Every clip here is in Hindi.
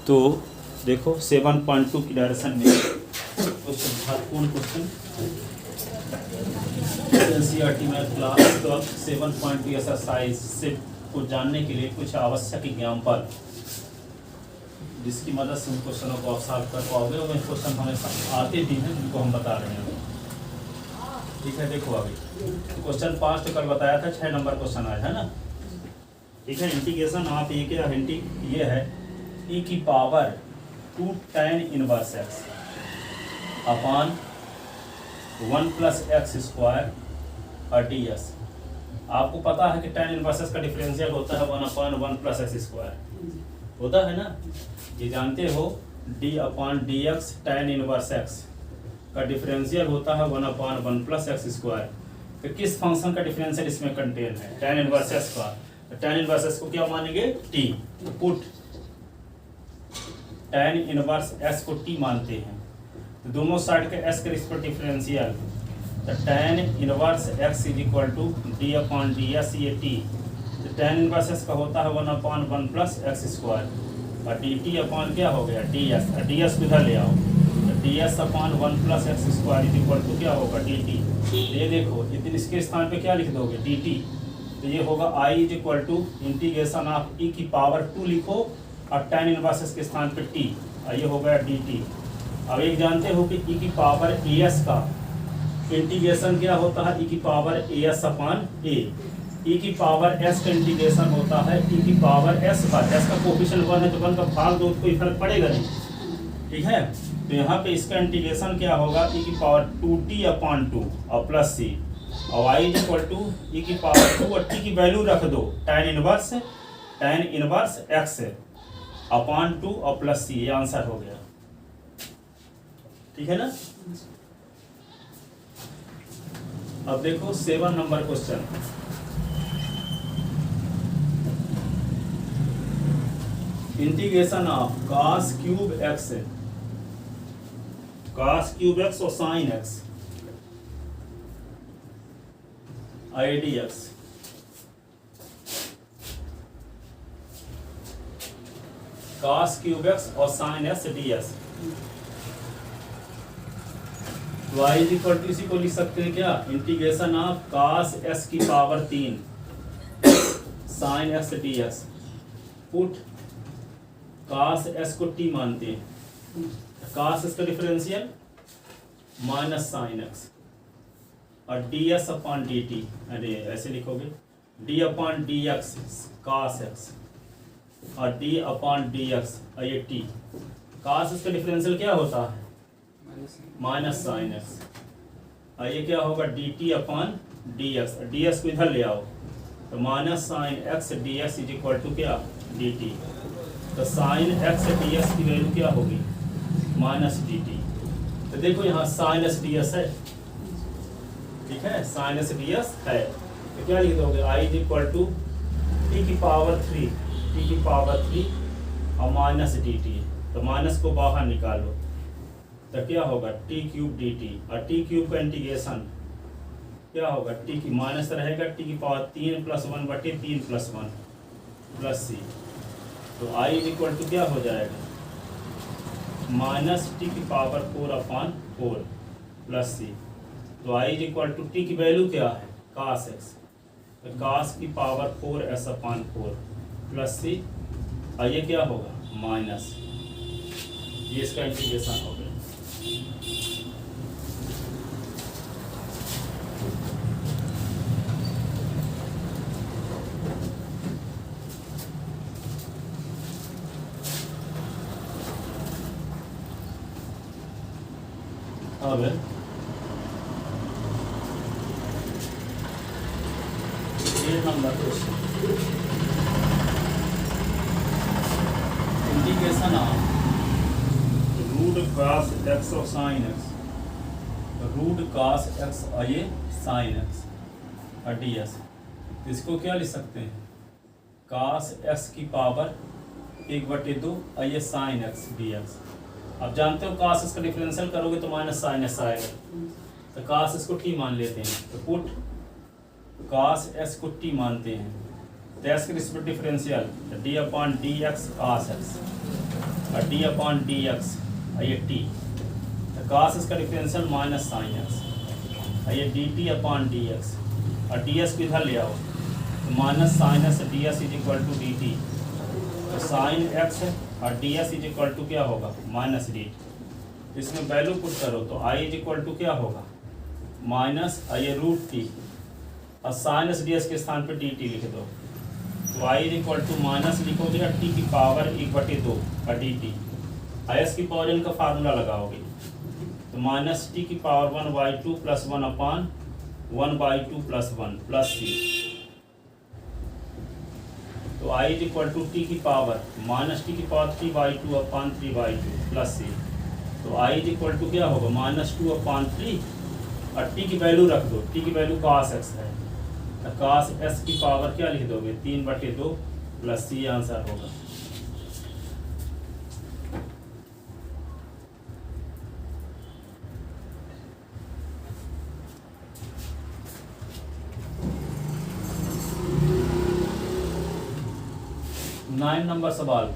तो देखो 7.2 की डायरेक्शन में क्वेश्चन महत्वपूर्ण क्वेश्चन एनसीईआरटी में क्लास 12 7.2 एक्सरसाइज से को जानने के लिए कुछ आवश्यक एग्जाम्पल जिसकी मदद से उन क्वेश्चनों को आप सॉल्व कर पाओगे और क्वेश्चन हमेशा आते भी हैं जिनको हम बता रहे हैं। ठीक है, देखो अभी क्वेश्चन 5 तो कल बताया था, 6 नंबर क्वेश्चन आया है ना। ठीक है, इंटीग्रेशन आप ये क्या ये है e की power 2 tan inverse x upon 1 plus X square और ds। आपको पता है कि tan इनवर्स x का डिफरेंशियल होता है 1 अपॉन 1 प्लस एक्स स्क्वायर होता है ना, ये जानते हो। d upon dx tan inverse x का डिफरेंशियल होता है 1 अपॉन 1 प्लस एक्स स्क्वायर। तो किस फंक्शन का डिफरेंशियल इसमें कंटेन है? tan इनवर्स x का। तो tan इनवर्स x को क्या मानेंगे? t। Put tan inverse s को t मानते हैं, तो दोनों साइड के s के रिस्पेक्ट डिफरेंशियल, तो tan inverse x is equal to d upon ds ये t। तो tan इनवर्स s का होता है 1 अपॉन 1 प्लस एक्स स्क्वायर और dt अपॉन क्या हो गया ds, और ds को इधर ले आओ तो ds upon 1 plus X square is equal to क्या होगा dt। ये देखो इसके स्थान पे क्या लिख दोगे dt, तो ये होगा i is equal to integration of e की पावर 2 लिखो और tan इनवर्स के स्थान पे t, और ये हो गया dt। अब एक जानते हो कि e की पावर as का इंटीग्रेशन क्या होता है? e की power as upon a। e की पावर s का इंटीग्रेशन होता है e की पावर s का, s का कोफिशिएंट 1 है तो 1 का भाग दो, कोई फर्क पड़ेगा नहीं। ठीक है, तो यहाँ पे इसका इंटीग्रेशन क्या होगा? e की पावर 2t अपॉन 2 और प्लस c, और y is equal to e की पावर 2 और t की वैल्यू रख दो tan इनवर्स x अपॉन 2 और प्लस c, ये आंसर हो गया। ठीक है ना। अब देखो 7 number question, integration of cos cube x और sin x idx। cos cube x और sin x ds। तो y इज इक्वल टू इसी को लिख सकते हैं क्या? इंटीग्रेशन ऑफ cos s की power 3 sin x ds। Put cos s को t मानते हैं, cos s का डिफरेंशियल माइनस sin x और ds अपॉन dt। अरे ऐसे लिखोगे d upon dx cos x और d अपॉन dx और ये t। cos s का डिफरेंशियल क्या होता है? माइनस sin x, और ये क्या होगा dt अपॉन dx, ds को इधर ले आओ तो minus sin x dx is equal to क्या dt। तो sin x ds की वैल्यू क्या होगी? Minus dt। तो देखो यहाँ sin s ds है, ठीक है, sin s ds है, तो क्या लिख दोगे? i is equal to t की पावर 3 और माइनस dt। तो माइनस को बाहर निकालो तो क्या होगा t क्यूब dt, और t क्यूब का इंटीग्रेशन क्या होगा? t की माइनस रहेगा t की पावर 3 प्लस 1 बटे 3 प्लस 1 प्लस c। तो i इज इक्वल टू क्या हो जाएगा? माइनस t की पावर 4 अपॉन 4 प्लस c। तो i is equal to t की वैल्यू क्या है? cos x, तो cos की power 4s upon 4 plus c, और ये क्या होगा? माइनस, ये इसका इंटीग्रेशन हो गया। अब ये number question, integration of root cos x और sin x, root cos x और ये sin x और ds। इसको क्या लिख सकते हैं? cos x की पावर 1/2 और ये sin x dx। अब जानते हो cos s का डिफरेंशियल करोगे तो माइनस sin s आएगा, तो cos s को t मान लेते हैं, तो पुट cos s को t मानते हैं तो एस के respect differential d upon d x cos x और डी अपॉन डी एक्स ये टी, तो कास इसका डिफरेंशियल माइनस साइन एक्स ये d t upon d x और डी एस को इधर ले आओ तो minus sine x d s is equal to d t, तो साइन एक्स और d s is equal to क्या होगा माइनस डी टी। इसमें वैल्यू पुट करो तो आई इज इक्वल टू क्या होगा माइनस ये रूट टी और साइन एस डी एस के स्थान पर डी टी लिख दो, तो I is equal to minus लिखोगे टी की पावर 1/2 और डी टी, आई एस की पावर इनका फार्मूला लगाओगे तो माइनस टी की पावर 1/2 प्लस 1 अपान 1/2 प्लस 1 प्लस सी, तो I is equal to T की पावर माइनस टी की पावर 3/2 अपान 3/2 प्लस सी, तो आई इज इक्वल टू क्या होगा -2 अपान 3 और टी की वैल्यू रख दो, टी की वैल्यू cos x है तो cos s की पावर क्या लिख दोगे 3/2 प्लस सी आंसर होगा। नाइन नंबर सवाल,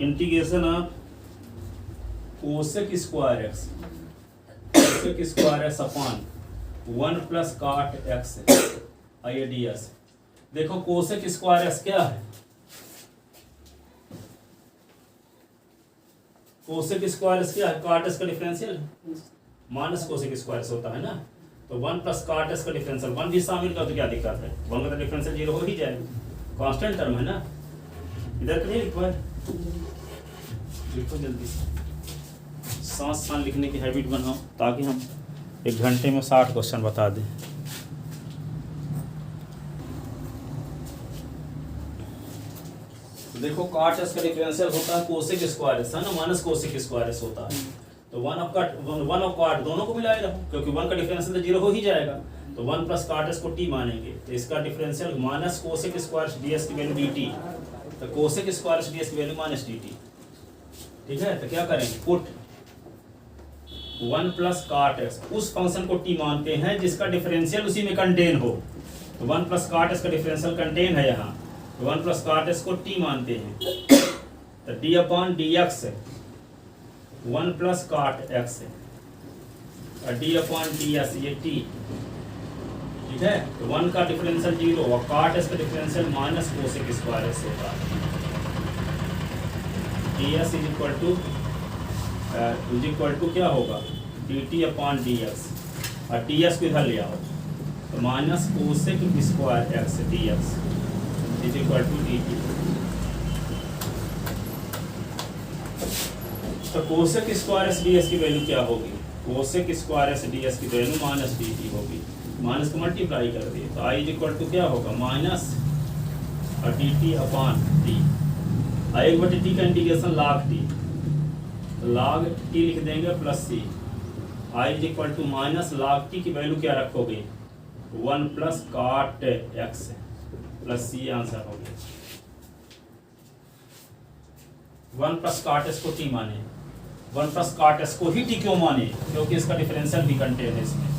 integration of cosec square x upon 1 plus काट एक्स आई डी एस। देखो कोसेक स्क्वायर एक्स क्या है, कोसेक स्क्वायर एक्स क्या है, काट एक्स का differential minus cosec square x होता है ना, तो 1 प्लस काट एक्स का डिफरेंशियल 1 भी शामिल कर तो क्या दिक्कत है, 1 का डिफरेंशियल 0 हो ही जाएगा, कांस्टेंट टर्म है ना। इधर के लिए लिखवा लिखो जल्दी से, सांस लिखने की हैबिट बनाओ ताकि हम 1 घंटे में 60 क्वेश्चन बता दें। तो देखो काट एक्स का डिफरेंशियल होता है कोसेक स्क्वायर एक्स है ना, माइनस कोसेक स्क्वायर एक्स होता है, तो 1 ऑफ काट दोनों को मिलाए रहो क्योंकि 1 का डिफरेंशियल तो 0 हो ही जाएगा, तो 1 प्लस काट एक्स को टी मानेंगे, तो इसका differential minus cosec square D s की वैल्यू डी टी, तो कोसेक स्क्वायर डी एस की वैल्यू माइनस डी टी, ठीक है। तो क्या करेंगे पुट 1 प्लस काट एक्स, उस फंक्शन को टी मानते हैं जिसका डिफरेंशियल उसी में कंटेन हो, तो 1 प्लस काट एक्स का डिफरेंशियल कंटेन है यहाँ, तो 1 प्लस काट एक्स को टी मानते हैं, तो D upon d x 1 plus काट एक्स और डी अपॉन डी एस ये टी, ठीक है। तो 1 का डिफरेंशियल 0 और काट एक्स का differential minus cosec square x होता है, d s is equal to क्या होगा d t upon d x और डी एस को इधर ले आओ तो minus cosec square x d x is equal to d t, तो cosec square x d s की वैल्यू क्या होगी, cosec square x d s की वैल्यू माइनस डी टी होगी, माइनस को मल्टीप्लाई कर दिए तो आई इज इक्वल टू क्या होगा माइनस और D t upon T, 1/t का इंटीग्रेशन log t, तो log t लिख देंगे plus C, I is equal to minus log t की वैल्यू क्या रखोगे 1 प्लस काट एक्स प्लस सी आंसर हो गया। 1 प्लस काट एक्स को टी माने, 1 प्लस काट एक्स को ही टी क्यों माने, क्योंकि इसका डिफरेंशियल भी कंटेन है इसमें।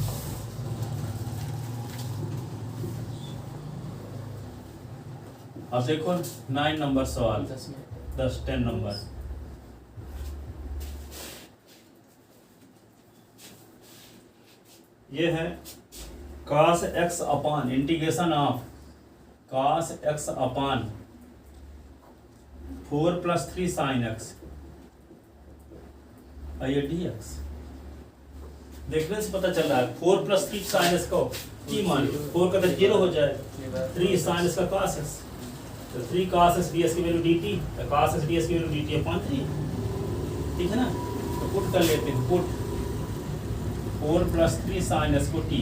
अब देखो 9 नंबर सवाल, 10 नंबर, ये है cos x upon integration of cos x upon 4 + 3 sin x ये dx। देखने से पता चल रहा है 4 + 3 sin x को की मान 4 का तो 0 हो जाए, 3 sin x का cos x, तो 3 cos x ds की वैल्यू dt, तो cos x ds की वैल्यू dt अपॉन 3, ठीक है ना। तो पुट कर लेते हैं, पुट 4 + 3 sin x को t,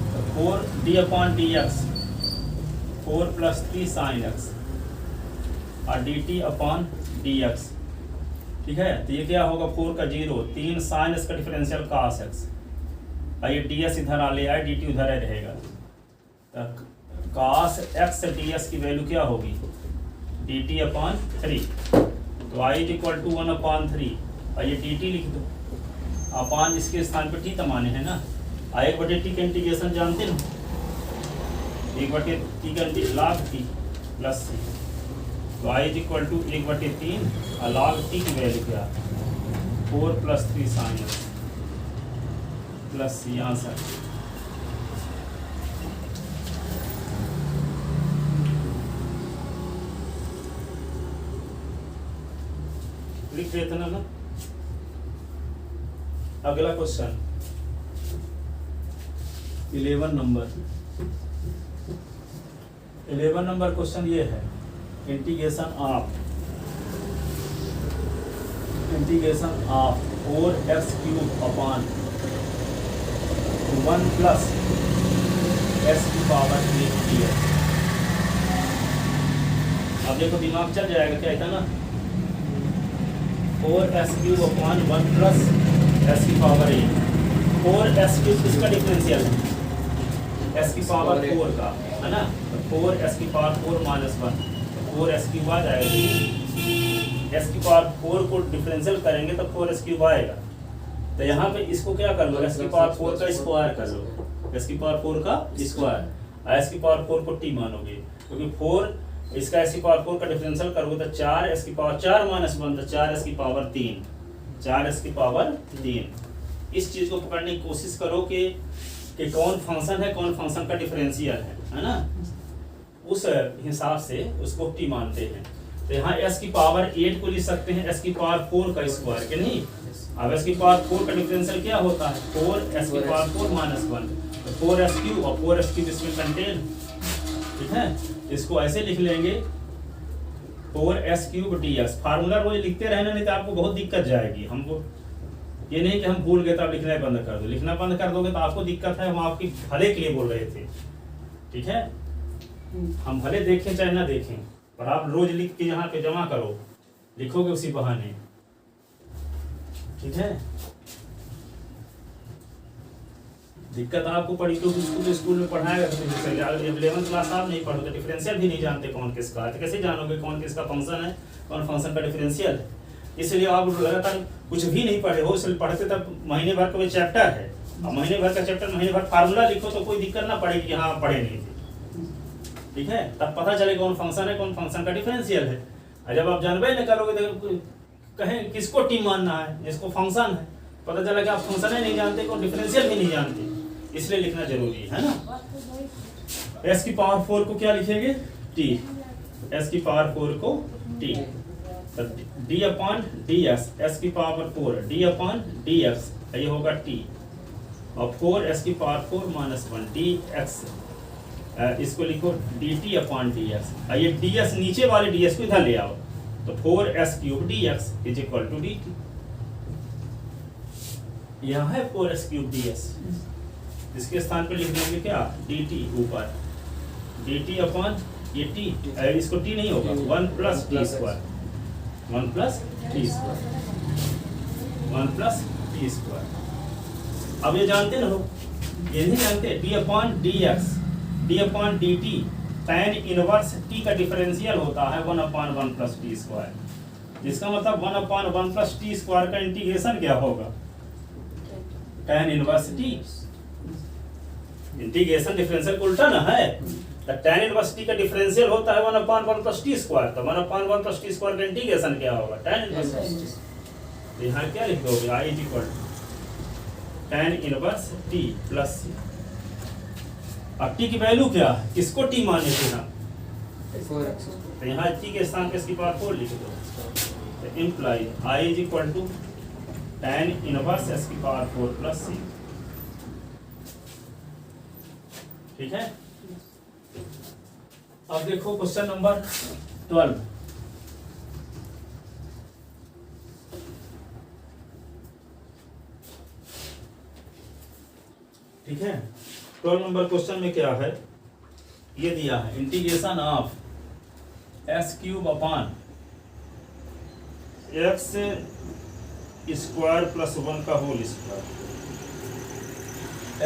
तो 4 d upon dx 4 + 3 sin x और dt अपॉन dx, ठीक है। तो ये क्या होगा 4 का 0, 3 sin x का डिफरेंशियल cos x और ये ds इधर आ ले आए, dt उधर ही रहेगा, तो cos x ds की वैल्यू क्या होगी dt अपॉन 3, तो i इज इक्वल टू 1/3 और ये dt लिख दो, अपान इसके स्थान पर t तमाने है ना, i/t का इंटीग्रेशन जानते ना, 1/t का log t प्लस c। तो i इज इक्वल टू 1/3 और log t की वैल्यू क्या है 4 + 3 sin x plus c answer. लिख देते ना। अगला क्वेश्चन 11 नंबर क्वेश्चन ये है integration of 4x³ upon 1 plus x की पावर 8 अब देखो दिमाग चल जाएगा क्या था ना 4x³ अपॉन 1 प्लस x की पावर 8। 4x³ इसका डिफरेंशियल है s की पावर 4 का है ना, तो 4s की पावर 4 माइनस 1 4s³ आ जाएगा। s की पावर 4 को डिफरेंशियल करेंगे तो 4s³ आएगा। तो यहाँ पे इसको क्या कर लो s की पावर 4 का स्क्वायर कर लो, s की पावर 4 का स्क्वायर। s की पावर 4 को t मानोगे क्योंकि 4 इसका s की पावर 4 का डिफरेंशियल करोगे तो 4s की पावर 4 माइनस 1 तो 4s की पावर 3 4s की पावर 3। इस चीज को पकड़ने की कोशिश करो कि कौन फंक्शन है कौन फंक्शन का डिफरेंशियल है ना, उस हिसाब से उसको t मानते हैं। तो यहाँ s की पावर 8 को लिख सकते हैं s की पावर 4 का स्क्वायर के नहीं। अब s की पावर 4 का डिफरेंशियल क्या होता है 4s की पावर 4 माइनस 1 तो 4s³ और 4s³ इसमें कंटेन, ठीक है। इसको ऐसे लिख लेंगे 4s³ dx। फार्मूला रोज लिखते रहना नहीं तो आपको बहुत दिक्कत जाएगी। हमको ये नहीं कि हम भूल गए तो आप लिखना बंद कर दो, लिखना बंद कर दोगे तो आपको दिक्कत है। हम आपकी भले के लिए बोल रहे थे, ठीक है। हम भले देखें चाहे ना देखें पर आप रोज लिख के यहाँ पे जमा करो, लिखोगे उसी बहाने, ठीक है। दिक्कत आपको पड़ी क्योंकि उसको स्कूल में पढ़ाएगा तो 11th क्लास आप नहीं पढ़ोगे, डिफरेंशियल भी नहीं जानते कौन किसका है, तो कैसे जानोगे कौन किसका फंक्शन है कौन फंक्शन का डिफरेंशियल है। इसलिए आप लगातार कुछ भी नहीं पढ़े हो, इसलिए पढ़ते तब महीने भर का चैप्टर है और महीने भर का चैप्टर महीने भर फार्मूला लिखो तो कोई दिक्कत ना पड़ेगी कि हाँ पढ़े नहीं थे, ठीक है। तब पता चलेगा कौन फंक्शन है कौन फंक्शन का डिफरेंशियल है। और जब आप जानबे नहीं करोगे तो कहें किसको टी मानना है जिसको फंक्शन है, पता चला कि आप फंक्शन ही नहीं जानते कौन डिफरेंशियल भी नहीं जानते, इसलिए लिखना जरूरी है ना। s की पावर 4 को क्या लिखेंगे t, s की पावर 4 को t d upon dx, s की पावर 4 d अपॉन dx ये होगा t और 4s की पावर 4 माइनस 1 dx, इसको लिखो dt अपॉन dx। ये ds नीचे वाले ds को इधर ले आओ तो 4s³ dx is equal to dt। यहाँ है 4s³ ds, इसके स्थान पे लिख देंगे क्या dt ऊपर dt अपॉन ये t, इसको t नहीं होगा 1 plus t square 1 plus t square 1 plus t square. अब ये जानते ना हो, ये नहीं जानते d upon dx d upon dt tan inverse t का डिफरेंशियल होता है 1 अपॉन 1 प्लस t स्क्वायर। जिसका मतलब 1 अपॉन 1 प्लस t स्क्वायर का इंटीग्रेशन क्या होगा tan inverse t। Integration differential को उल्टा ना है, तो tan इनवर्स t का डिफरेंशियल होता है 1 अपॉन 1 प्लस t स्क्वायर। तो 1 अपॉन 1 प्लस t स्क्वायर का इंटीग्रेशन क्या होगा tan इनवर्स। यहाँ क्या लिख दोगे i is equal tan inverse t plus c। अब t की वैल्यू क्या है, किसको t माने थे हम, तो यहाँ t के स्थान पे इसकी पावर 4 लिख दो, तो imply i is equal to tan inverse s की पावर 4 प्लस c, ठीक है। अब देखो क्वेश्चन नंबर 12, ठीक है। 12 नंबर क्वेश्चन में क्या है, ये दिया है integration of s³ upon x square plus 1 का whole square,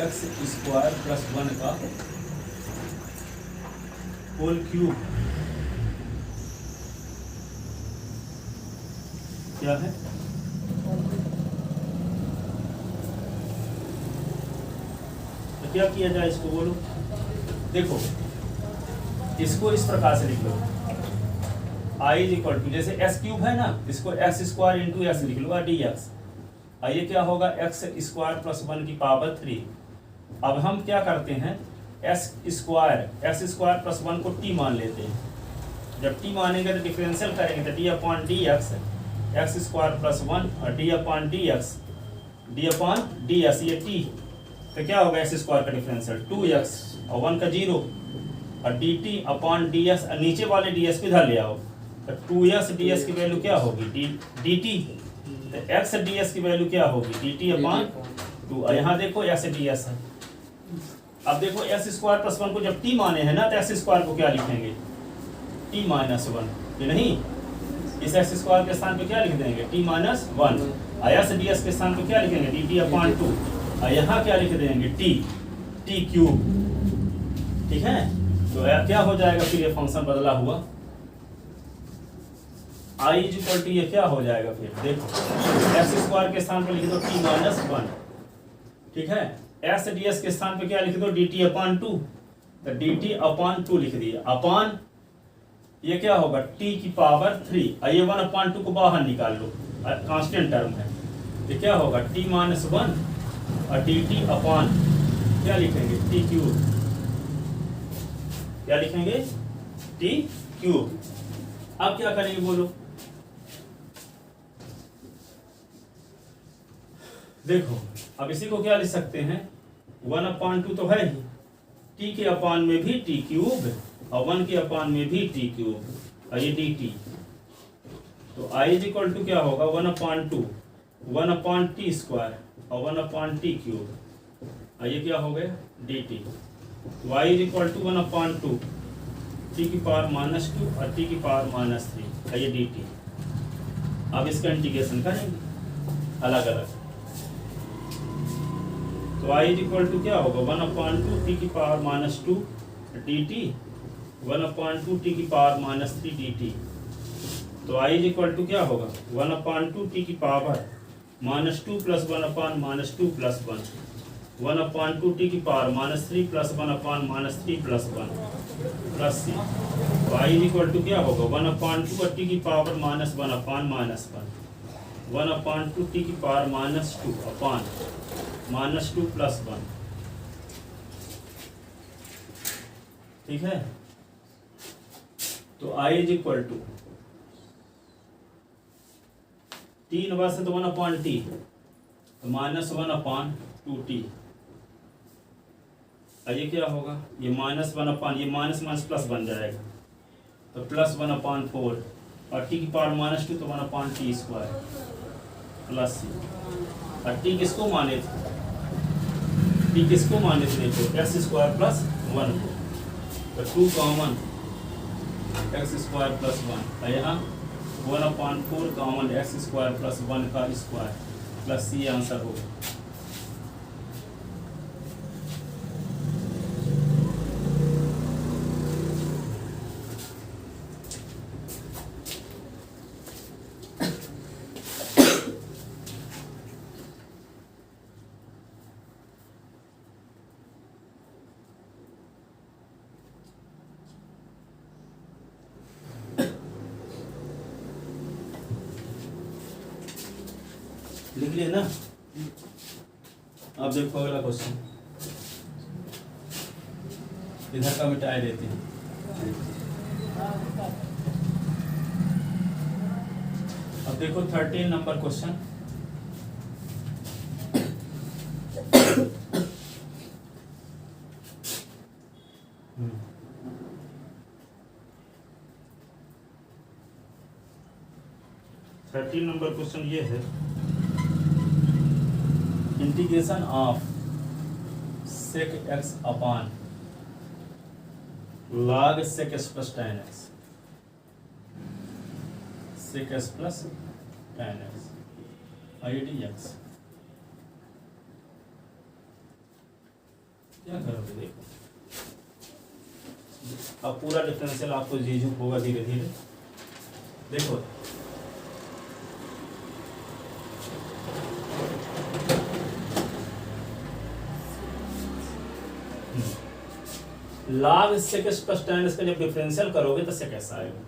x square plus 1 का होल क्यूब क्या है, तो क्या किया जाए इसको बोलो। देखो इसको इस प्रकार से लिख लो, आई इज इक्वल टू, जैसे एस क्यूब है ना, इसको एक्स स्क्वायर इंटू एस लिख लो डी एक्स। ये क्या होगा, एक्स स्क्वायर प्लस 1 की पावर 3। अब हम क्या करते हैं, एक्स स्क्वायर प्लस 1 को टी मान लेते हैं। जब टी मानेंगे तो डिफरेंशियल करेंगे तो D upon d x square plus 1 और डी अपॉन डी एस ये टी, तो क्या होगा एक्स स्क्वायर का डिफरेंशियल 2x और 1 का 0 और D t upon D S, नीचे वाले डी एस को इधर ले आओ तो 2x डी एस की वैल्यू क्या होगी डी टी, तो x डी एस की वैल्यू क्या होगी डी टी अपॉन 2। और यहाँ देखो x डी एस है। अब देखो एक्स स्क्वायर प्लस 1 को जब टी माने हैं ना तो एक्स स्क्वायर को क्या लिखेंगे टी माइनस 1, ये नहीं, इस एक्स स्क्वायर के स्थान पे क्या लिख देंगे T minus 1, S D S के स्थान पे क्या लिखेंगे डी टी अपॉन 2, और यहाँ क्या लिख देंगे टी क्यूब। ठीक है, तो क्या हो जाएगा फिर ये फंक्शन बदला हुआ आई इज इक्वल टू, ये क्या हो जाएगा फिर देखो, एक्स स्क्वायर के स्थान पे लिख दो टी माइनस 1, ठीक है, एस डी एस के स्थान पे क्या लिख दो डी टी अपॉन 2, तो डी टी अपॉन 2 लिख दिया, अपॉन ये क्या होगा टी की पावर 3, ये 1 अपॉन 2 को बाहर निकाल लो, कांस्टेंट टर्म है, ये क्या होगा टी माइनस 1 और डी टी अपॉन क्या लिखेंगे टी क्यूब, क्या लिखेंगे टी क्यूब। अब क्या करेंगे बोलो, देखो अब इसी को क्या लिख सकते हैं 1 अपॉन 2 तो है ही, टी के अपॉन में भी टी क्यूब और 1 के अपॉन में भी टी क्यूब और ये डी टी, तो आई इज इक्वल टू क्या होगा 1 अपॉन 2 1 अपॉन टी स्क्वायर और 1 अपॉन टी क्यूब और ये क्या हो गया डी टी, तो I is equal to 1 upon 2 t की पावर माइनस 2 और टी की पावर माइनस 3 और ये डी टी। अब इसका इंटीग्रेशन करेंगे अलग अलग, तो आई इज इक्वल टू क्या होगा 1 अपॉन 2 टी की power minus 2 d t, 1 upon 2 t की पावर माइनस 3 डी टी, तो आई इज इक्वल टू क्या होगा 1 अपॉन 2 टी की power minus 2 plus 1 upon minus 2 plus 1 upon 2 t की power minus 3 plus 1 upon minus 3 plus 1 plus c, तो आई इज इक्वल टू क्या होगा 1 अपॉन 2 टी की power minus 1 upon minus 1 upon 2 t की power minus 2 upon minus 2 plus 1, ठीक है, तो I is equal to t inverse है तो 1 अपॉन टी, तो माइनस 1 अपॉन 2t, ये क्या होगा ये माइनस 1 अपॉन ये माइनस माइनस प्लस बन जाएगा तो प्लस 1 अपॉन 4 और टी की पावर माइनस 2 तो 1 अपॉन टी स्क्वायर प्लस सी, और टी किसको माने थे देखो एक्स स्क्वायर प्लस 1 को, तो 2 कॉमन एक्स स्क्वायर प्लस 1 और यहाँ 1 upon 4 common x square plus 1 का स्क्वायर प्लस सी आंसर होगा। लिख लिए ना, अब देखो अगला क्वेश्चन, इधर का मिटा देते हैं। अब देखो 13 नंबर क्वेश्चन, नंबर क्वेश्चन ये है integration of sec x upon log sec s plus tan x, sec s plus tan x I D x. क्या करोगे देखो, अब पूरा डिफरेंशियल आपको जीजू होगा धीरे धीरे देखो, log sec x plus tan x का जब डिफरेंशियल करोगे तो sec s आएगा।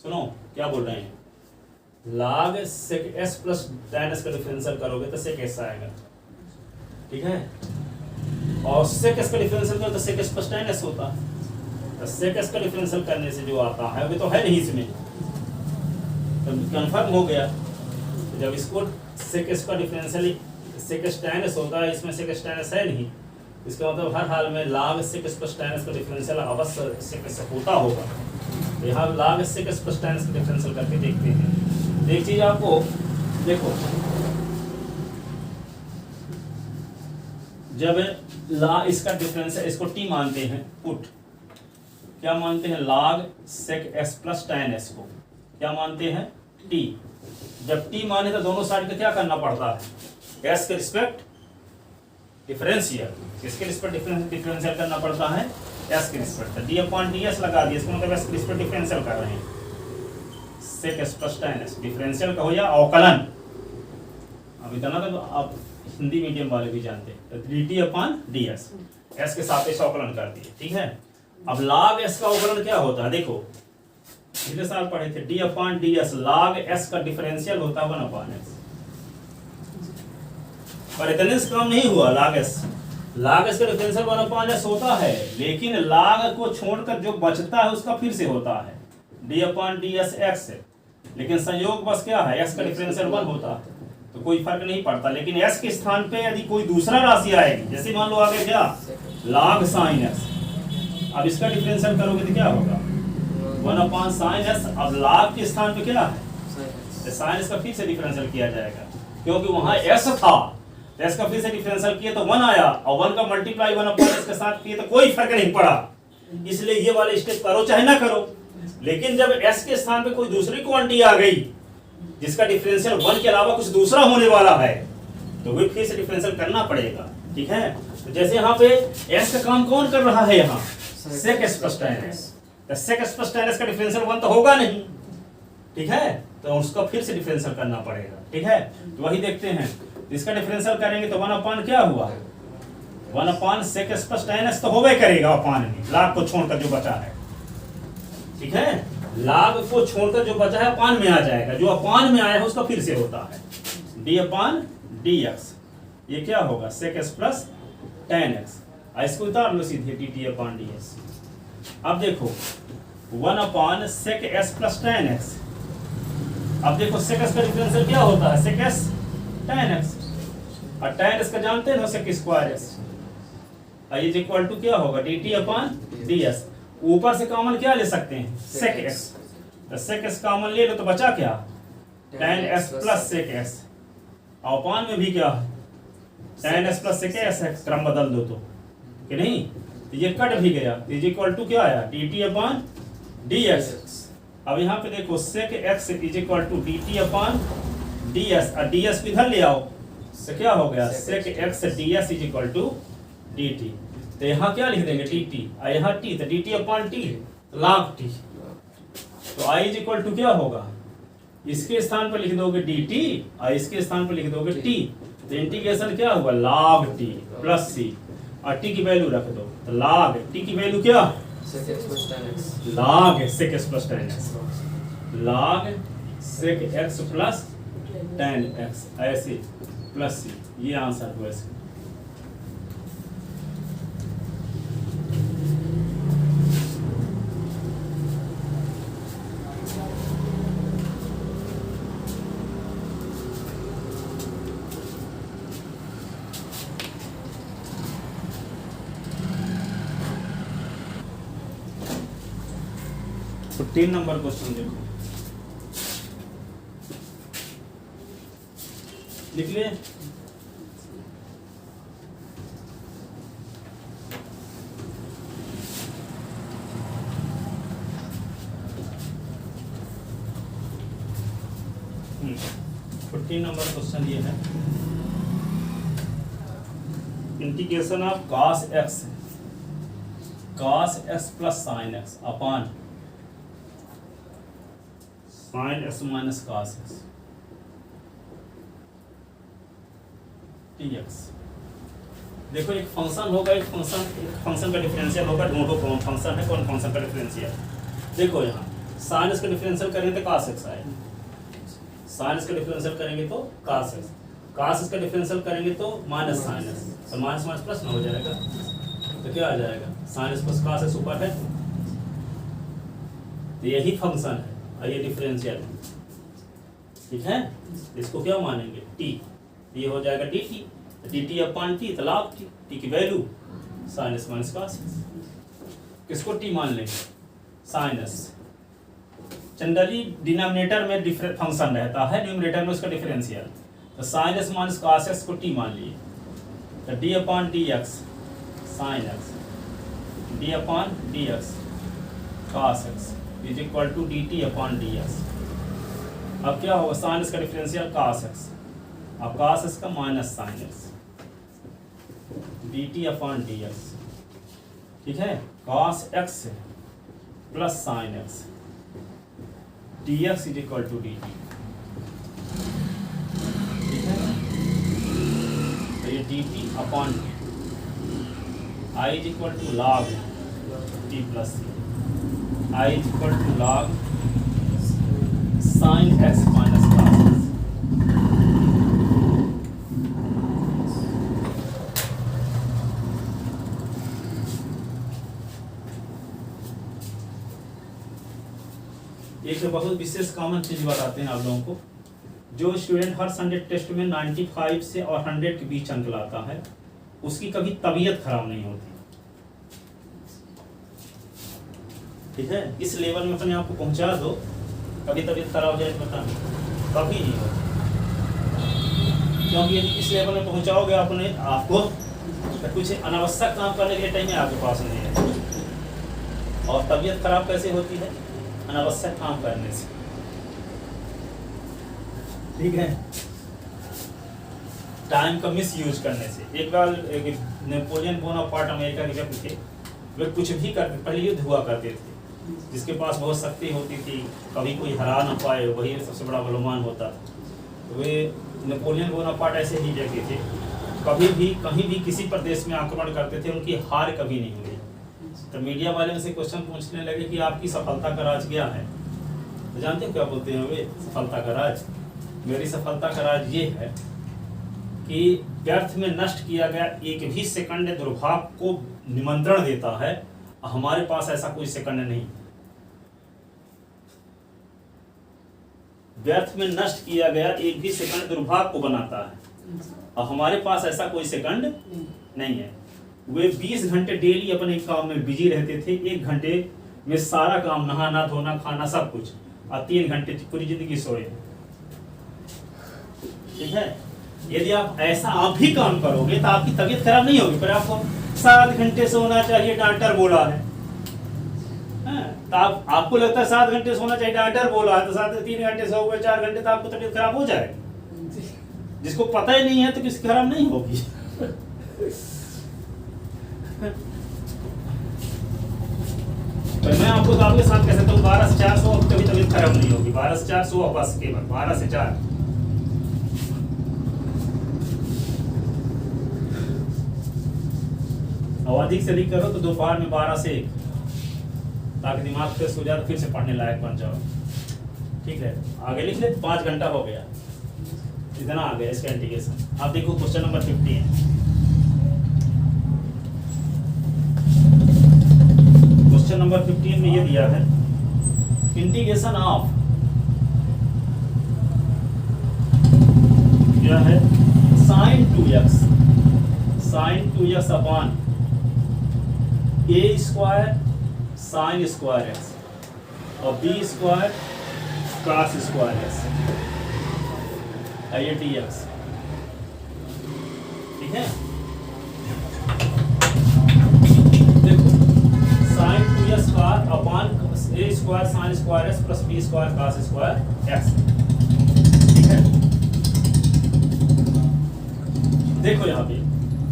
सुनो क्या बोल रहे हैं, log sec s plus tan s का डिफरेंशियल करोगे तो sec s आएगा, ठीक है। और sec s का डिफरेंशियल करो तो sec s plus tan s होता है। तो sec s का डिफरेंशियल करने से जो आता है वो तो है नहीं इसमें, तो कंफर्म हो गया। तो जब इसको sec s का differential sec s tan s होता है, इसमें sec s tan s है नहीं, इसका मतलब हर हाल में log sec s plus tan s का डिफरेंशियल अवश्य sec s होता होगा। तो यहाँ log sec s plus tan s का डिफरेंशियल करके देखते हैं। एक चीज आपको देखो, जब इसका डिफरेंशियल, इसको t मानते हैं, पुट क्या मानते हैं, log sec s plus tan s को क्या मानते हैं, t। जब t माने तो दोनों साइड का क्या करना पड़ता है, s के रिस्पेक्ट डिफरेंशियल, किसके रिस्पेक्ट डिफरेंशियल करना पड़ता है, s के रिस्पेक्ट। d अपॉन ds लगा दिया, इसका मतलब s के रिस्पेक्ट डिफरेंशियल कर रहे हैं, sec s plus tan s differential का हो या अवकलन। अब इतना तो आप हिंदी मीडियम वाले भी जानते हैं, तो dt अपॉन ds s के सापेक्ष अवकलन कर दिए, ठीक है। अब log s का अवकलन क्या होता है, देखो पिछले साल पढ़े थे, d upon ds log s का डिफरेंशियल होता है 1 अपॉन s। पर इतने से काम नहीं हुआ, log s का डिफरेंशियल 1 अपॉन s होता है, लेकिन log को छोड़कर जो बचता है उसका फिर से होता है d अपॉन ds x, लेकिन संयोग बस क्या है, s का डिफरेंशियल 1 होता है, तो कोई फर्क नहीं पड़ता। लेकिन s के स्थान पे यदि कोई दूसरा राशि आएगी, जैसे मान लो आगे क्या log sin s, अब इसका डिफरेंशियल करोगे तो क्या होगा 1 अपॉन sin s। अब log के स्थान पे क्या है, तो sin s का फिर से डिफरेंशियल किया जाएगा, क्योंकि वहां s था, तो s का फिर से डिफरेंशियल किया तो 1 आया, और 1 का मल्टीप्लाई 1 अपॉन s के साथ किए तो कोई फर्क नहीं पड़ा। इसलिए ये वाले स्टेप करो चाहे ना करो, लेकिन जब s के स्थान पे कोई दूसरी क्वांटिटी आ गई जिसका डिफरेंशियल 1 के अलावा कुछ दूसरा होने वाला है, तो वही फिर से डिफरेंशियल करना पड़ेगा, ठीक है। तो जैसे यहाँ पे s का काम कौन कर रहा है, यहाँ sec s plus tan s, तो sec s plus tan s का डिफरेंशियल 1 तो होगा नहीं, ठीक है, तो उसका फिर से डिफरेंशियल करना पड़ेगा, ठीक है। तो वही देखते हैं, इसका डिफरेंशियल करेंगे तो 1 अपॉन क्या हुआ, 1 upon sec s plus tan s तो होवे करेगा अपॉन में, log को छोड़कर जो बचा है, ठीक है, log को छोड़कर जो बचा है अपॉन में आ जाएगा, जो अपॉन में आया है उसका फिर से होता है d अपॉन dx, ये क्या होगा sec s plus tan x। इसको उतार लो सीधे dt अपॉन ds। अब देखो 1 upon sec s plus tan x, अब देखो sec s का डिफरेंशियल क्या होता है, sec s tan x, और tan s का जानते हैं ना sec square s, is equal to क्या होगा dt अपॉन ds। ऊपर से कॉमन क्या ले सकते हैं, sec x, तो sec s कॉमन ले लो तो बचा क्या, tan s plus sec s, और अपॉन में भी क्या tan s plus sec s है, क्रम बदल दो तो कि नहीं, तो ये कट भी गया, इज इक्वल टू क्या आया dt अपॉन dx। अब यहाँ पे देखो sec x is equal to dt upon ds, और ds को इधर ले आओ, तो क्या हो गया sec x ds is equal to dt। तो यहाँ क्या लिख देंगे dt, और यहाँ t, तो dt upon t log t, तो i इज इक्वल टू क्या होगा, इसके स्थान पर लिख दोगे dt और इसके स्थान पर लिख दोगे t, तो इंटीग्रेशन क्या होगा log t प्लस c, और t की वैल्यू रख दो, तो log t की वैल्यू क्या, log sec x plus tan x, log sec x plus tan x, ऐसे प्लस c, ये आंसर हुआ इसका। तो 3 नंबर क्वेश्चन देखो, लिख लिए, फिफ्टीन नंबर क्वेश्चन ये है, integration of cos x plus sin x upon sin x minus cos x dx। देखो एक फंक्शन होगा, एक फंक्शन का डिफरेंशियल होगा, ढूंढो कौन फंक्शन है, कौन फंक्शन का डिफरेंशियल। देखो यहाँ साइन इसका डिफरेंशियल करेंगे तो cos x आएगा, साइन इसका डिफरेंशियल करेंगे तो cos x, cos इसका डिफरेंशियल करेंगे तो माइनस साइन x, तो माइनस माइनस प्लस में हो जाएगा, तो क्या आ जाएगा sine x plus cos x ऊपर है, तो यही फंक्शन है और ये डिफरेंशियल है, ठीक है। इसको क्या मानेंगे t, ये हो जाएगा dt, dt अपॉन t, तो लाभ t की value sine s minus cos x, किसको t मान लेंगे साइन s। जनरली डिनोमिनेटर में डिफरेंट फंक्शन रहता है, न्यूमरेटर में उसका डिफरेंशियल, तो sine s minus cos x को t मान लिए, तो d upon dx sine x, d upon dx cos x is equal to dt upon dx। अब क्या होगा साइन s का डिफरेंशियल cos x, अब cos x का minus sine x, dt upon dx, ठीक है, cos x plus sine x dx is equal to dt, ठीक है। तो ये dt upon I is equal to log t plus c, I is equal to log sine x minus cos x। एक बहुत विशेष कॉमन चीज बताते हैं आप लोगों को, जो स्टूडेंट हर संडे टेस्ट में 95 से और 100 के बीच अंक लाता है उसकी कभी तबीयत खराब नहीं होती, ठीक है। इस लेवल में अपने आप को पहुंचा दो, कभी तबीयत खराब हो जाए तो बता, कभी नहीं होती, क्योंकि यदि इस लेवल में पहुंचाओगे अपने आपको तो कुछ अनावश्यक काम करने के टाइम में आपके पास नहीं है। और तबीयत खराब कैसे होती है, अनावश्यक काम करने से, ठीक है, टाइम का मिस यूज करने से। एक बार नेपोलियन बोनापार्ट अमेरिका के व्यक्ति थे, वे कुछ भी करते, पहले युद्ध हुआ करते थे, जिसके पास बहुत शक्ति होती थी, कभी कोई हरा ना पाए वही सबसे बड़ा बलवान होता। तो वे नेपोलियन बोनापार्ट ऐसे ही व्यक्ति थे, कभी भी कहीं भी किसी प्रदेश में आक्रमण करते थे, उनकी हार कभी नहीं हुई। तो मीडिया वाले उनसे क्वेश्चन पूछने लगे कि आपकी सफलता का राज क्या है, तो जानते हो क्या बोलते हैं वे, सफलता का राज, मेरी सफलता का राज ये है कि व्यर्थ में नष्ट किया गया एक भी सेकंड दुर्भाग्य को निमंत्रण देता है, हमारे पास ऐसा कोई सेकंड नहीं। व्यर्थ में नष्ट किया गया एक भी सेकंड दुर्भाग्य को बनाता है, और हमारे पास ऐसा कोई सेकंड नहीं है। वे 20 घंटे डेली अपने काम में बिजी रहते थे, 1 घंटे में सारा काम, नहाना धोना खाना सब कुछ, और 3 घंटे पूरी जिंदगी सोए, ठीक है। यदि आप ऐसा आप भी काम करोगे तो आपकी तबीयत खराब नहीं होगी, पर आपको 7 घंटे सोना चाहिए, डॉक्टर बोला है, तो आपको लगता है 7 घंटे सोना चाहिए, डॉक्टर बोला है, तो 3 घंटे सोओगे, 4 घंटे, तो आपको तबीयत खराब हो जाएगी। जिसको पता ही नहीं है तो किसी खराब नहीं होगी। तो मैं आपको आपके साथ कह सकता हूँ 12 से 4 सो कभी तबीयत खराब नहीं होगी, 12 से 4 सो बस, केवल 12 से 4। और अधिक से अधिक करो तो दोपहर में 12 से 1, ताकि दिमाग फ्रेश हो जाए तो फिर से पढ़ने लायक बन जाओ, ठीक है। आगे लिख ले, 5 घंटा हो गया, इतना आ गया इसका इंटीग्रेशन। आप देखो क्वेश्चन नंबर 15, क्वेश्चन नंबर 15 में ये दिया है, इंटीग्रेशन ऑफ, क्या है, sin 2x upon a square sine square x और b square cos square x ये dx, ठीक है। देखो sin 2x square upon a square sine square x प्लस b square cos square x, ठीक है। देखो यहाँ पे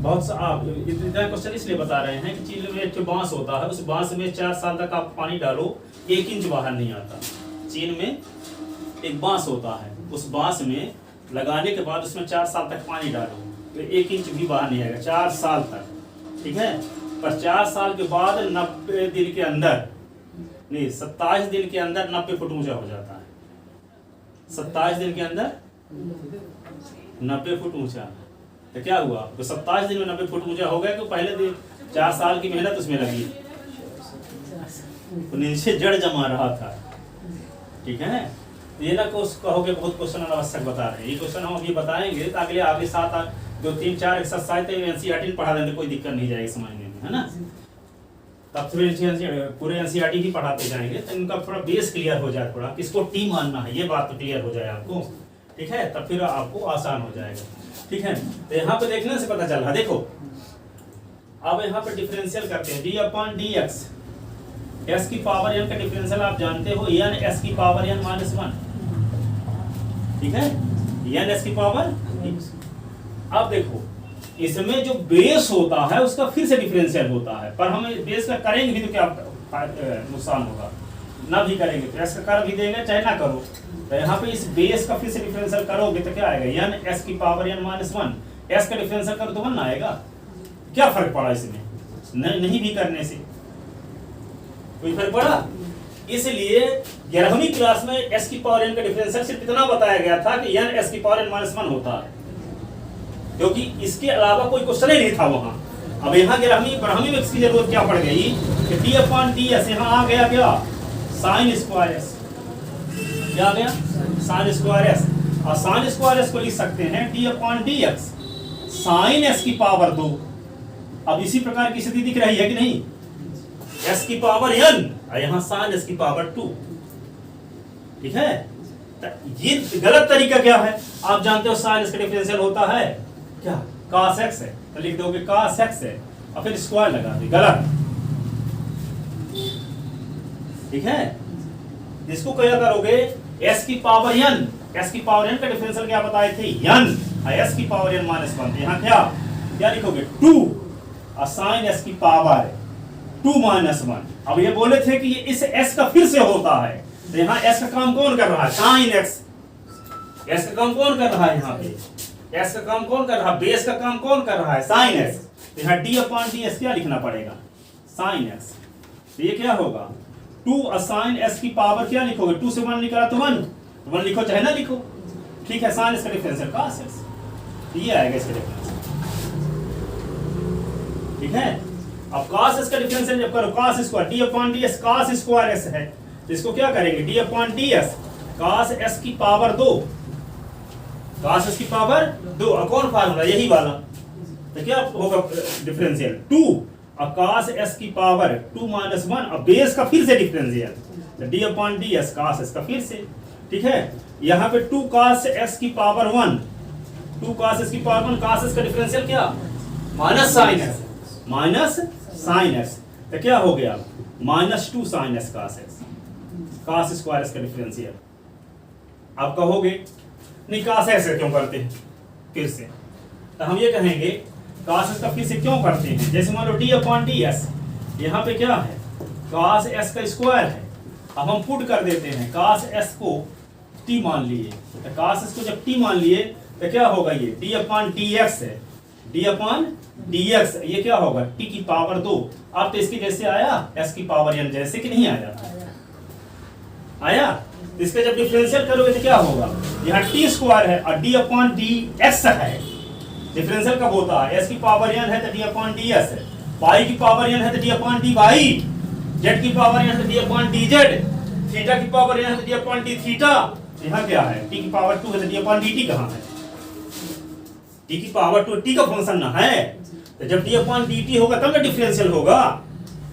बहुत सा आप इतना क्वेश्चन इसलिए बता रहे हैं कि चीन में एक बांस होता है, उस बांस में 4 साल तक आप पानी डालो 1 इंच बाहर नहीं आता। चीन में एक बांस होता है, उस बांस में लगाने के बाद उसमें 4 साल तक पानी डालो तो 1 इंच भी बाहर नहीं आएगा 4 साल तक, ठीक है। पर 4 साल के बाद 90 दिन के अंदर, नहीं 27 दिन के अंदर 90 फुट ऊंचा हो जाता है। 27 दिन के अंदर 90 फुट ऊंचा, तो क्या हुआ, तो 27 दिन में 90 फुट ऊंचा हो गया। तो पहले दिन 4 साल की मेहनत उसमें लगी, तो नीचे जड़ जमा रहा था, ठीक है। ये ना कहोगे बहुत क्वेश्चन आवश्यक बता रहे हैं, ये क्वेश्चन हम अभी बताएंगे तो अगले आगे 7 2 3 4 एक्सरसाइज तो एनसीईआरटी पढ़ा देंगे, कोई दिक्कत नहीं जाएगी समझने में, है ना। तब फिर पूरे एनसीईआरटी ही पढ़ाते जाएंगे तो इनका थोड़ा बेस क्लियर हो जाए, थोड़ा किसको टी मानना है ये बात तो क्लियर हो जाए आपको, ठीक है। तब फिर आपको आसान हो जाएगा, ठीक है। तो यहाँ पे देखने से पता चल रहा, देखो अब यहाँ पे डिफरेंशियल करते हैं d/dx, s की पावर n का डिफरेंशियल आप जानते हो n s की पावर n माइनस 1, ठीक है, n s की पावर। अब देखो इसमें जो बेस होता है उसका फिर से डिफरेंशियल होता है, पर हम बेस का करेंगे भी तो क्या नुकसान होगा, ना भी करेंगे तो s का कर भी देंगे चाहे ना करो। तो यहाँ पे इस बेस का फिर से डिफरेंशियल करोगे तो क्या आएगा, n s की पावर n माइनस 1, s का डिफरेंशियल करो तो 1 आएगा। क्या फर्क पड़ा इसमें, नहीं भी करने से कोई फर्क पड़ा। इसलिए 11वीं क्लास में s की पावर n का डिफरेंशियल सिर्फ इतना बताया गया था कि n s की पावर n माइनस 1 होता है, क्योंकि इसके अलावा कोई क्वेश्चन ही नहीं था वहां। अब यहाँ 12वीं में इसकी जरूरत क्या पड़ गई कि d/ds यहाँ आ गया क्या, साइन स्क्वायर s, क्या आ गया साइन स्क्वायर s, और साइन स्क्वायर s को लिख सकते हैं d/dx साइन s की पावर 2। अब इसी प्रकार की स्थिति दिख रही है कि नहीं, s की पावर n और यहाँ साइन s की पावर 2, ठीक है। ये गलत तरीका क्या है, आप जानते हो साइन s का डिफरेंशियल होता है क्या, cos x है, तो लिख दोगे cos x है और फिर स्क्वायर लगा दे, गलत, ठीक है। इसको क्या करोगे, s की पावर n, s की पावर n का डिफरेंशियल क्या बताए थे n और s की पावर n माइनस 1, यहाँ क्या लिखोगे 2 और साइन s की पावर 2 माइनस 1। अब ये बोले थे कि ये इस s का फिर से होता है, तो यहाँ s का काम कौन कर रहा है, साइन x, s का काम कौन कर रहा है, यहाँ पे s का काम कौन कर रहा है, बेस का काम कौन कर रहा है साइन x। तो यहाँ d/ds क्या लिखना पड़ेगा, साइन x। तो ये क्या होगा 2 और साइन s की पावर क्या लिखोगे, 2 से 1 निकला तो 1 लिखो चाहे ना लिखो, ठीक है। साइन s का डिफरेंशियल cos x, ये आएगा इसका डिफरेंशियल, ठीक है। अब cos s का डिफरेंशियल जब करो cos square d/ds cos square s है, तो इसको क्या करेंगे d/ds cos s की पावर 2, cos s की पावर 2 और कौन फार्मूला यही वाला, तो क्या होगा डिफरेंशियल 2 और cos s की पावर 2 माइनस 1 और बेस का फिर से डिफरेंशियल, तो d/ds cos s का फिर से, ठीक है। यहाँ पे 2 cos s की पावर 1, 2 cos s की पावर 1, cos s का डिफरेंशियल क्या माइनस साइन s, तो क्या हो गया -2 sine s cos s, cos square s का डिफरेंशियल। आप कहोगे नहीं cos s क्यों करते हैं फिर से, तो हम ये कहेंगे cos s का फिर से क्यों करते हैं, जैसे मान लो d/ds यहाँ पे क्या है cos s का स्क्वायर है, अब हम पुट कर देते हैं cos s को t मान लिए, तो cos s को जब t मान लिए तो क्या होगा, ये d/dx है, d/dx ये क्या होगा t की पावर 2। अब तो इसकी जैसे आया s की पावर n जैसे कि नहीं आया, इसका जब डिफरेंशियल करोगे तो क्या होगा, यहाँ t स्क्वायर है और d/dx है, डिफरेंशियल कब होता है, s की पावर n है तो d/ds है, y की पावर n है तो d/dy, z की पावर n है तो d/dz, थीटा की पावर n है तो d/dθ। यहाँ क्या है t की पावर 2 है तो d/dt कहाँ है, t की पावर 2 t का फंक्शन ना है, तो जब d/dt होगा तब ना डिफरेंशियल होगा,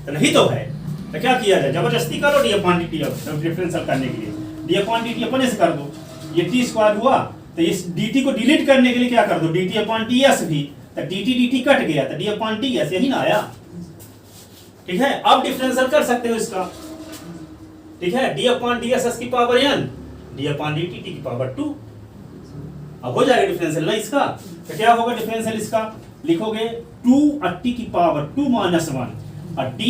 तो नहीं तो है, तो क्या किया जाए जबरदस्ती करो d/dt डिफरेंशियल करने के लिए d/dt अपने से कर दो, ये t स्क्वायर हुआ तो इस dt को डिलीट करने के लिए क्या कर दो dt/ds भी, तो dt कट गया तो d/ds यही ना आया, ठीक है। अब डिफरेंशियल कर सकते हो इसका, ठीक है, d/ds s की पावर n d/dt t की पावर 2, अब हो जाएगा डिफरेंशियल ना इसका, तो क्या होगा डिफरेंशियल इसका, लिखोगे 2 और t की पावर 2 माइनस 1 और d/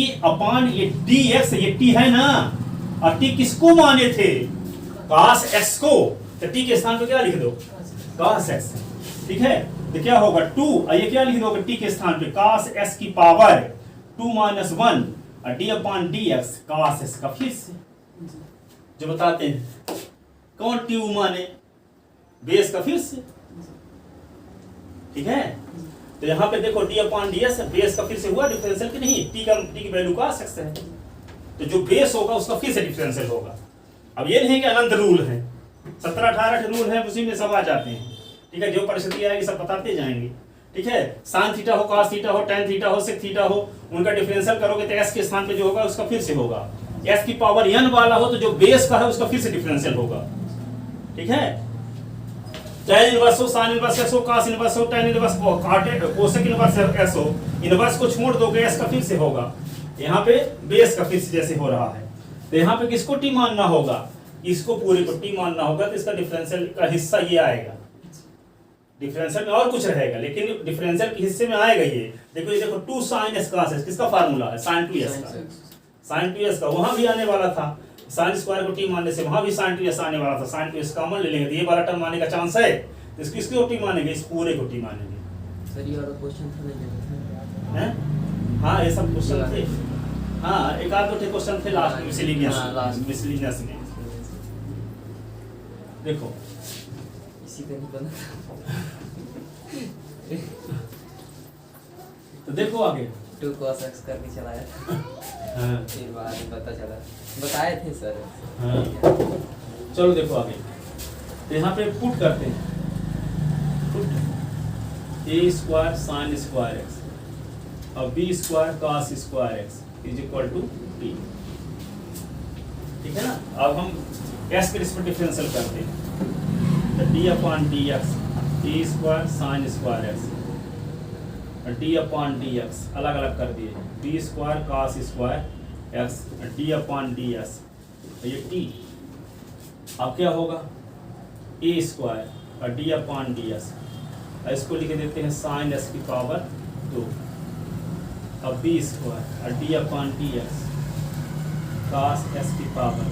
ये dx ये t है ना, और t किसको माने थे cos x को, तो t के स्थान पे क्या लिख दो cos x, ठीक है। तो क्या होगा 2, ये क्या लिख दोगे टी के स्थान पे cos s की पावर 2 माइनस 1 और d upon d x cos s का फिर से जो बताते हैं कौन ट्यू माने बेस का फिर से, ठीक है। तो यहाँ पे देखो D upon D S base का फिर से हुआ डिफरेंशियल कि नहीं, टी की वैल्यू cos x है, तो जो बेस होगा उसका फिर से डिफरेंशियल होगा। अब ये नहीं कि अनंत रूल है, 17-18 रूल है, उसी में सब आ जाते हैं, ठीक है। जो परिस्थिति आएगी सब बताते जाएंगे, ठीक है। साइन थीटा हो, cos थीटा हो, tan थीटा हो, sec थीटा हो, उनका डिफरेंशियल करोगे तो s के स्थान पे जो होगा उसका फिर से होगा। s की पावर n वाला हो तो जो बेस का है उसका फिर से डिफरेंशियल होगा, ठीक है। tan इनवर्स हो, sin इनवर्स s हो, cos इनवर्स हो, tan इनवर्स हो, कोसेक इनवर्स s हो, इनवर्स को छोड़ दोगे s का फिर से होगा। यहाँ पे बेस का फिर से जैसे हो रहा है, तो यहाँ पे किसको टी मानना होगा, इसको पूरे को टी मानना होगा, तो इसका डिफरेंशियल का हिस्सा ये आएगा। डिफरेंशियल में और कुछ रहेगा लेकिन डिफरेंशियल के हिस्से में आएगा ये। देखो ये देखो 2 sin s cos s किसका फार्मूला है, sin 2s का, sin 2s का वहां भी आने वाला था, sin स्क्वायर को टी मानने से वहां भी sin 2s आने वाला था, sin 2s कॉमन ले लेंगे तो ये वाला टर्म आने का चांस है, तो इसको इसको टी मानेंगे, इस पूरे को टी मानेंगे। सर ये वाला क्वेश्चन था नहीं हैं? हाँ ये सब क्वेश्चन थे, हाँ एक आध दो क्वेश्चन थे लास्ट में मिसलिनियस में। देखो इसी का नहीं बना तो देखो आगे 2 cos x करके चलाया था, हाँ फिर बाद में पता चला, बताए थे सर। हाँ चलो देखो आगे, तो यहाँ पे पुट करते हैं, put a square sine square X और b square cos square X is equal to T, ठीक है ना। अब हम s के रिस्पेक्ट डिफरेंशियल करते हैं, तो d upon d x a square sine square X और d अपॉन डी एक्स अलग अलग कर दिए, b square cos square x d upon D S, ये t। अब क्या होगा a स्क्वायर और d अपॉन डी एस, इसको लिख देते हैं साइन s की पावर 2, अब b स्क्वायर और d upon d x cos s की पावर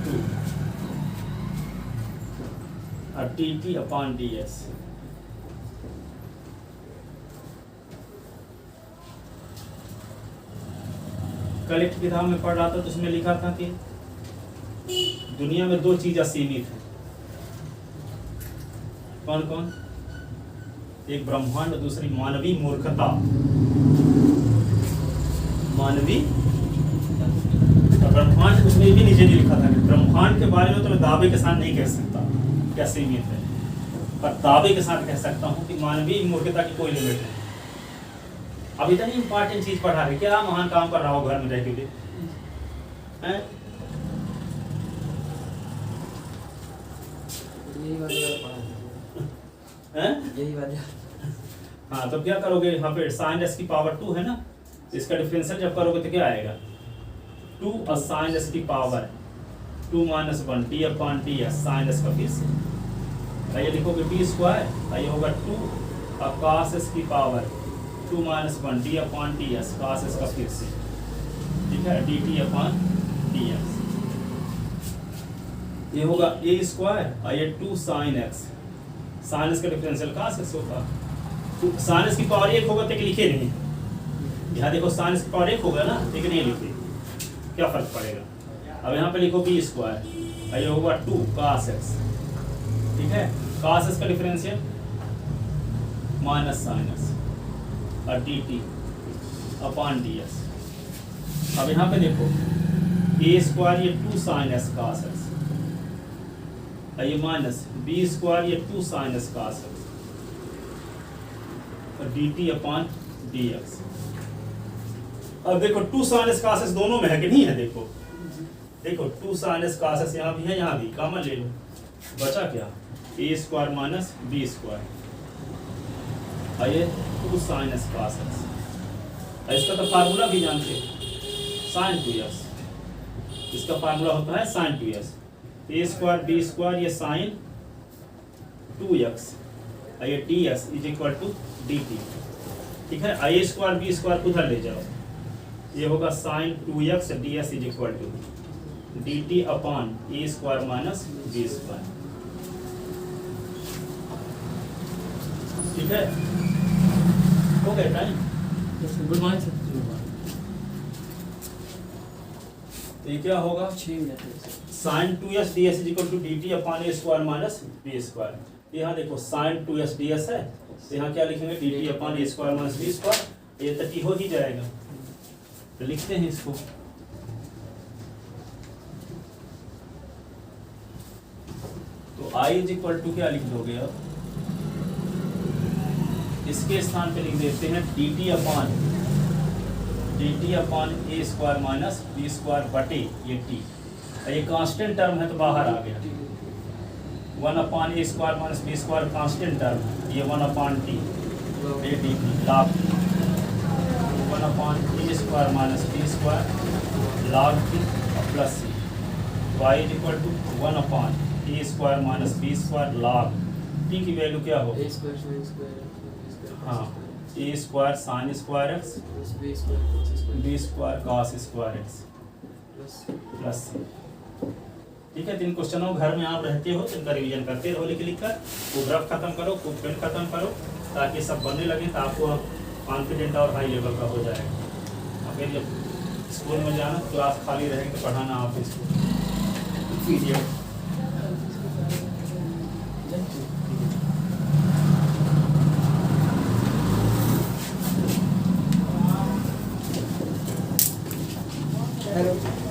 2 और dt अपॉन डी एस। कल एक किताब में पढ़ रहा था तो उसमें लिखा था कि दुनिया में 2 चीज असीमित है, कौन कौन, एक ब्रह्मांड और दूसरी मानवीय मूर्खता। मानवीय ब्रह्मांड, उसमें भी नीचे नहीं लिखा था कि ब्रह्मांड के बारे में तो मैं दावे के साथ नहीं कह सकता क्या सीमित है, पर दावे के साथ कह सकता हूँ कि मानवीय मूर्खता की कोई लिमिट नहीं। अब इतनी इंपॉर्टेंट चीज पढ़ा रहे, क्या महान काम कर रहा हो घर में रह के भी, हैं? यही वाला हाँ तो क्या करोगे, यहाँ पे साइन एस की पावर 2 है ना, इसका डिफरेंशियल जब करोगे तो क्या आएगा 2 और साइन एस की power 2 minus 1 D upon D S sine S का फिर से, ये लिखोगे b स्क्वायर, ये होगा 2 और cos s की power 2 minus 1 D upon D S cos s का फिर से, ठीक है, dt अपॉन डी एस। ये होगा a स्क्वायर और ये 2 साइन x, साइन s का डिफरेंशियल cos s होगा, तो साइन s की पावर 1 होगा तो लिखे नहीं, यहाँ देखो साइन s की पावर 1 होगा ना, लेकिन नहीं लिखे, क्या फर्क पड़ेगा। अब यहाँ पे लिखो b स्क्वायर और ये होगा 2 cos x, ठीक है, cos s का डिफरेंशियल माइनस साइन s और dt अपॉन ds। अब यहाँ पे देखो a स्क्वायर ये 2 साइन s cos x और ये माइनस b स्क्वायर ये 2 साइन s cos x और dt अपॉन dx। अब देखो 2 साइन s cos x दोनों में है कि नहीं है, देखो देखो 2 साइन s cos x यहाँ भी है, यहाँ भी कॉमन ले लो, बचा क्या a square minus b square और ये 2 साइन s cos x, इसका तो फार्मूला भी जानते हैं साइन 2s, इसका फार्मूला होता है sine 2s, a square b square ये साइन 2x और ये ds is equal to dt, ठीक है। a स्क्वायर b स्क्वायर उधर ले जाओ, ये होगा sine 2x ds is equal to dt upon a square minus b square. ठीक है, हो गया टाइम। Good morning sir. तो ये क्या होगा, 6 मिनट है sir. sin 2s ds is equal to dt upon a square minus b square. यहाँ देखो sin 2s ds है, तो यहाँ क्या लिखेंगे, dt upon a square minus b square, ये तो t हो ही जाएगा। तो लिखते हैं इसको, तो i इज इक्वल टू क्या लिख दोगे अब, इसके स्थान पे लिख देते हैं dt upon a square minus b square बटे ये t। ये कांस्टेंट टर्म है तो बाहर आ गया, 1 upon a square minus b square constant term है, ये 1 अपॉन t ये dt log 1 upon a square minus b square log t plus c। तो i is equal to 1 upon a square minus b square log t की वैल्यू क्या हो, a स्क्वायर sin स्क्वायर हाँ a square sine square x प्लस b square cos square b square cos square x plus plus c। ठीक है, 3 क्वेश्चनों घर में आप रहते हो तो इनका रिवीजन करते रहो, लिख लिख कर खूब रफ खत्म करो, खूब पेन खत्म करो, ताकि सब बनने लगे तो आपको कॉन्फिडेंट और हाई लेवल का हो जाएगा। और फिर जब स्कूल में जाना, क्लास खाली रहेगी तो पढ़ाना आप इसको पीरियड। हेलो